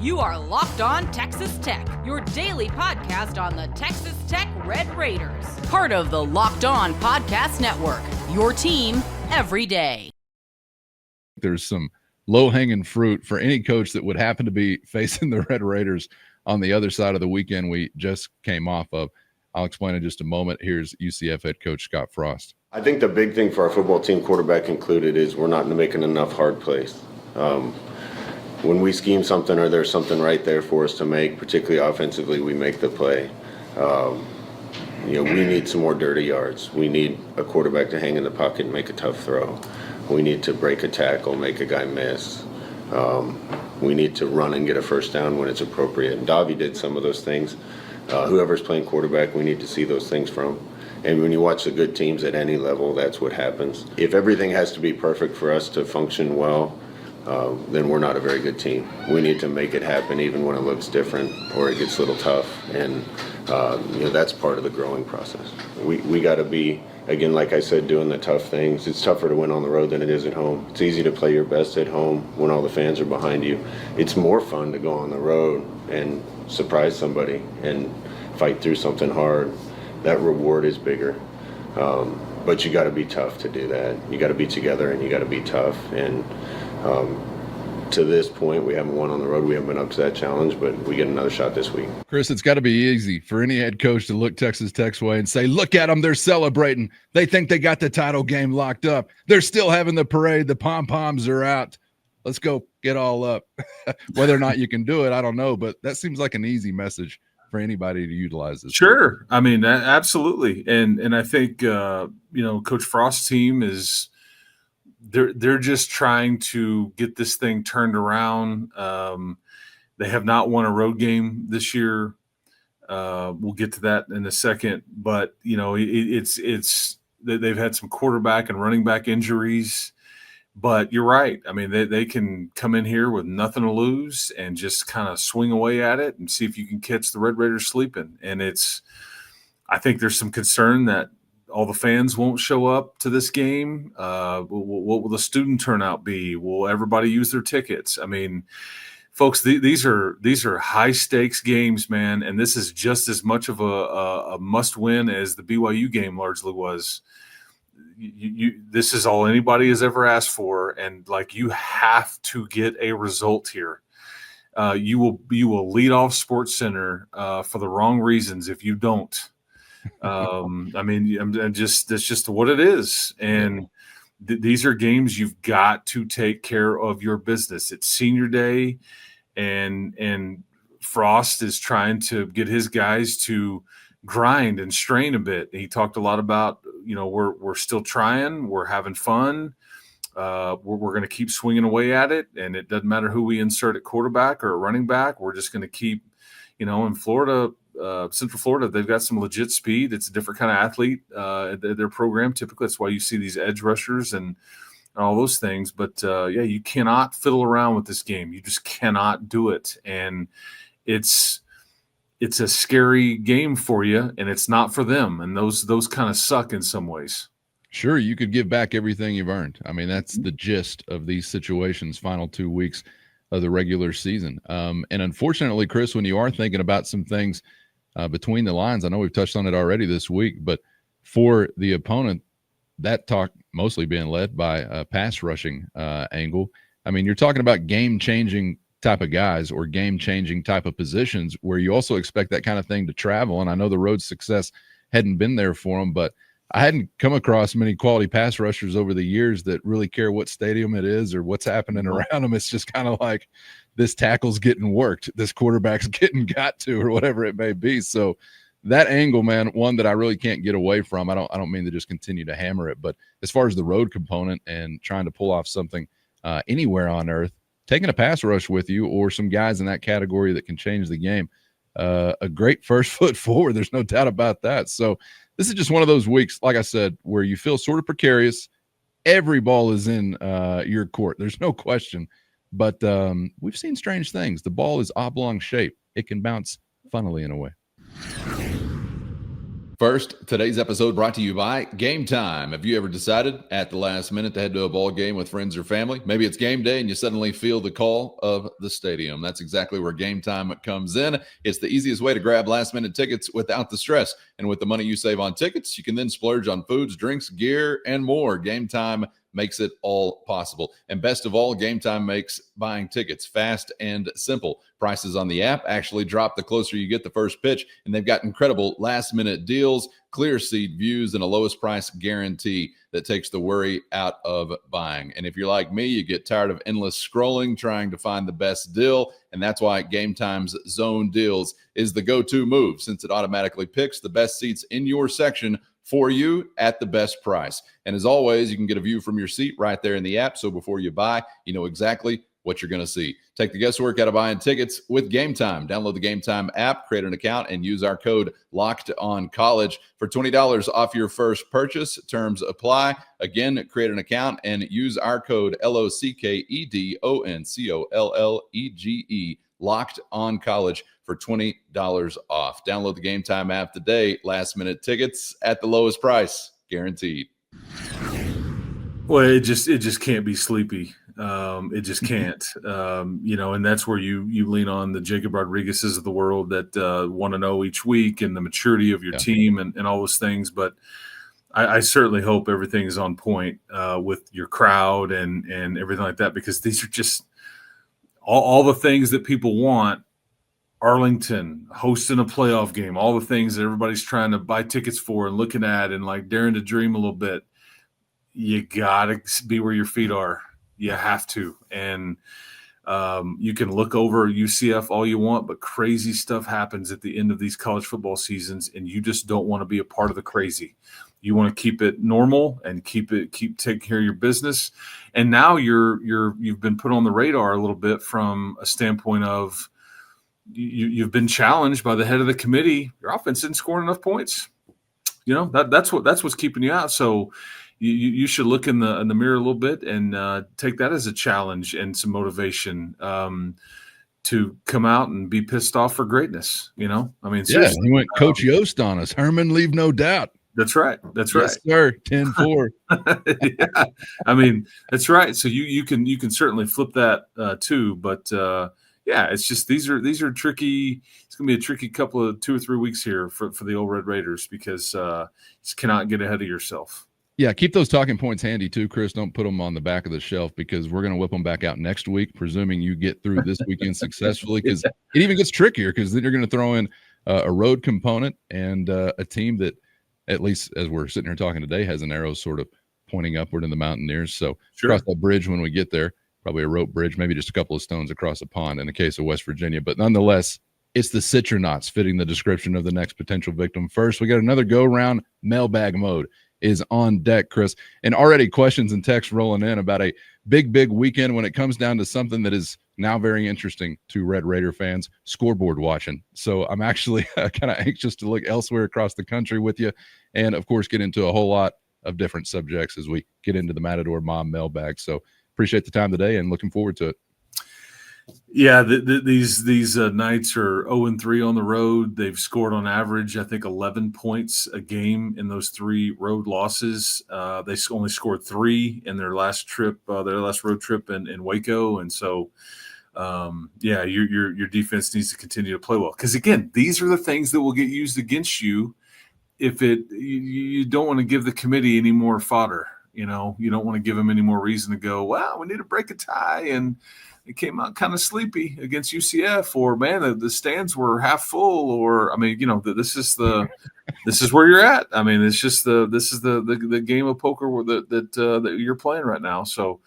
You are Locked On Texas Tech, your daily podcast on the Texas Tech Red Raiders. Part of the Locked On Podcast Network, your team every day. There's some low-hanging fruit for any coach that would happen to be facing the Red Raiders on the other side of the weekend we just came off of. I'll explain in just a moment. Here's UCF head coach Scott Frost. I think the big thing for our football team, quarterback included, is we're not making enough hard plays. When we scheme something or there's something right there for us to make, particularly offensively, we make the play. We need some more dirty yards. We need a quarterback to hang in the pocket and make a tough throw. We need to break a tackle, make a guy miss. We need to run and get a first down when it's appropriate. And Davi did some of those things. Whoever's playing quarterback, we need to see those things from. And when you watch the good teams at any level, that's what happens. If everything has to be perfect for us to function well, then we're not a very good team. We need to make it happen even when it looks different or it gets a little tough. And that's part of the growing process. We got to be, again, like I said, doing the tough things. It's tougher to win on the road than it is at home. It's easy to play your best at home when all the fans are behind you. It's more fun to go on the road and surprise somebody and fight through something hard. That reward is bigger. But you got to be tough to do that. You got to be together and you got to be tough. And to this point, we haven't won on the road. We haven't been up to that challenge, but we get another shot this week. Chris, it's got to be easy for any head coach to look Texas Tech's way and say, look at them, they're celebrating. They think they got the title game locked up. They're still having the parade. The pom-poms are out. Let's go get all up. Whether or not you can do it, I don't know, but that seems like an easy message for anybody to utilize this. Sure. I mean, absolutely. And I think, Coach Frost's team is – They're just trying to get this thing turned around. They have not won a road game this year. We'll get to that in a second. But it's they've had some quarterback and running back injuries. But you're right. I mean, they can come in here with nothing to lose and just kind of swing away at it and see if you can catch the Red Raiders sleeping. And I think there's some concern that all the fans won't show up to this game. What will the student turnout be? Will everybody use their tickets? I mean, folks, these are high stakes games, man, and this is just as much of a must win as the BYU game largely was. This is all anybody has ever asked for, and you have to get a result here. You will lead off Sports Center for the wrong reasons if you don't. That's just what it is. And these are games you've got to take care of your business. It's senior day, and Frost is trying to get his guys to grind and strain a bit. He talked a lot about, we're still trying, we're having fun. We're going to keep swinging away at it. And it doesn't matter who we insert at quarterback or running back. We're just going to keep, in Florida, Central Florida, they've got some legit speed. It's a different kind of athlete, their program. Typically, that's why you see these edge rushers and all those things. But, you cannot fiddle around with this game. You just cannot do it. And it's a scary game for you, and it's not for them. And those kind of suck in some ways. Sure, you could give back everything you've earned. I mean, that's the gist of these situations, final 2 weeks of the regular season. And unfortunately, Chris, when you are thinking about some things between the lines, I know we've touched on it already this week, but for the opponent, that talk mostly being led by a pass rushing angle. I mean, you're talking about game-changing type of guys or game-changing type of positions where you also expect that kind of thing to travel. And I know the road success hadn't been there for them, but I hadn't come across many quality pass rushers over the years that really care what stadium it is or what's happening around them. It's just kind of like this tackle's getting worked, this quarterback's getting got to, or whatever it may be. So that angle, man, one that I really can't get away from. I don't mean to just continue to hammer it, but as far as the road component and trying to pull off something anywhere on earth, taking a pass rush with you or some guys in that category that can change the game, a great first foot forward. There's no doubt about that. So this is just one of those weeks, like I said, where you feel sort of precarious. Every ball is in your court. There's no question. But we've seen strange things. The ball is oblong shape. It can bounce funnily in a way. First, today's episode brought to you by Gametime. Have you ever decided at the last minute to head to a ball game with friends or family? Maybe it's game day and you suddenly feel the call of the stadium. That's exactly where Gametime comes in. It's the easiest way to grab last minute tickets without the stress. And with the money you save on tickets, you can then splurge on foods, drinks, gear, and more. Gametime makes it all possible. And best of all, Gametime makes buying tickets fast and simple. Prices on the app actually drop the closer you get the first pitch, and they've got incredible last-minute deals, clear seat views, and a lowest price guarantee that takes the worry out of buying. And if you're like me, you get tired of endless scrolling trying to find the best deal, and that's why Gametime's Zone Deals is the go-to move, since it automatically picks the best seats in your section for you at the best price. And as always, you can get a view from your seat right there in the app. So before you buy, you know exactly what you're going to see. Take the guesswork out of buying tickets with Gametime. Download the Gametime app, create an account, and use our code LOCKEDONCollege for $20 off your first purchase. Terms apply. Again, create an account and use our code LOCKEDONCOLLEGE, Locked On College, for $20 off. Download the Gametime app today. Last minute tickets at the lowest price, guaranteed. Well, it just can't be sleepy. It just can't. And that's where you lean on the Jacob Rodriguez's of the world that want to know each week and the maturity of your team and all those things. But I certainly hope everything is on point with your crowd and everything like that, because these are just all the things that people want. Arlington hosting a playoff game, all the things that everybody's trying to buy tickets for and looking at and like daring to dream a little bit. You got to be where your feet are. You have to. And you can look over UCF all you want, but crazy stuff happens at the end of these college football seasons, and you just don't want to be a part of the crazy. You want to keep it normal and keep taking care of your business. And now you've been put on the radar a little bit from a standpoint of you've been challenged by the head of the committee. Your offense isn't scoring enough points. That's what's keeping you out. So you should look in the mirror a little bit and take that as a challenge and some motivation to come out and be pissed off for greatness. He went Coach Yost on us. Herman, leave no doubt. That's right. That's right. Yes, sir. 10-4. Yeah. That's right. So you can certainly flip that too, but it's just these are tricky. It's going to be a tricky couple of 2 or 3 weeks here for the old Red Raiders, because you just cannot get ahead of yourself. Yeah, keep those talking points handy too, Chris. Don't put them on the back of the shelf, because we're going to whip them back out next week, presuming you get through this weekend successfully, because it even gets trickier, because then you're going to throw in a road component and a team that, at least as we're sitting here talking today, has an arrow sort of pointing upward in the Mountaineers. So cross that bridge when we get there. Probably a rope bridge, maybe just a couple of stones across a pond in the case of West Virginia. But nonetheless, it's the Citronauts fitting the description of the next potential victim. First, we got another go-round. Mailbag mode is on deck, Chris. And already questions and texts rolling in about a big weekend when it comes down to something that is now very interesting to Red Raider fans, scoreboard watching. So I'm actually kind of anxious to look elsewhere across the country with you, and, of course, get into a whole lot of different subjects as we get into the Matador Mob mailbag. So appreciate the time today and looking forward to it. Yeah, these Knights are 0-3 on the road. They've scored on average, I think, 11 points a game in those 3 road losses. They only scored 3 in their last road trip in Waco, and so your defense needs to continue to play well, because again, these are the things that will get used against you if you don't want to give the committee any more fodder. You don't want to give them any more reason to go, well, we need to break a tie, and it came out kind of sleepy against UCF, or man, the stands were half full, or this is where you're at. It's just this is the game of poker that you're playing right now. So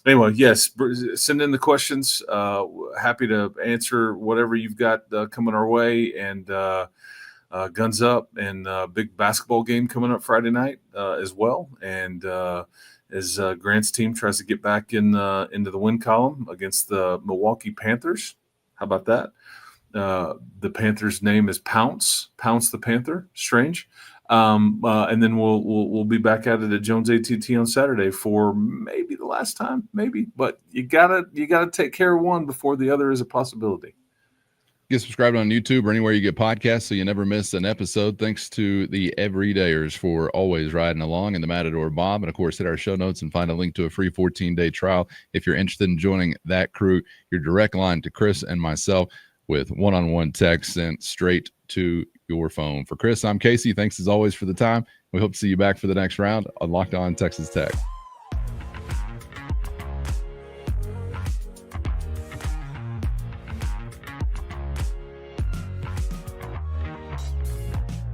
anyway, yes, send in the questions. Happy to answer whatever you've got coming our way, and guns up, and big basketball game coming up Friday night as well. And as Grant's team tries to get back into the win column against the Milwaukee Panthers. How about that? The Panthers' name is Pounce the Panther. Strange. And then we'll be back at it at Jones AT&T on Saturday for maybe the last time, maybe. But you gotta take care of one before the other is a possibility. Get subscribed on YouTube or anywhere you get podcasts so you never miss an episode. Thanks to the Everydayers for always riding along, and the Matador Mob. And, of course, hit our show notes and find a link to a free 14-day trial if you're interested in joining that crew. Your direct line to Chris and myself with one-on-one text sent straight to your phone. For Chris, I'm Casey. Thanks, as always, for the time. We hope to see you back for the next round on Locked On Texas Tech.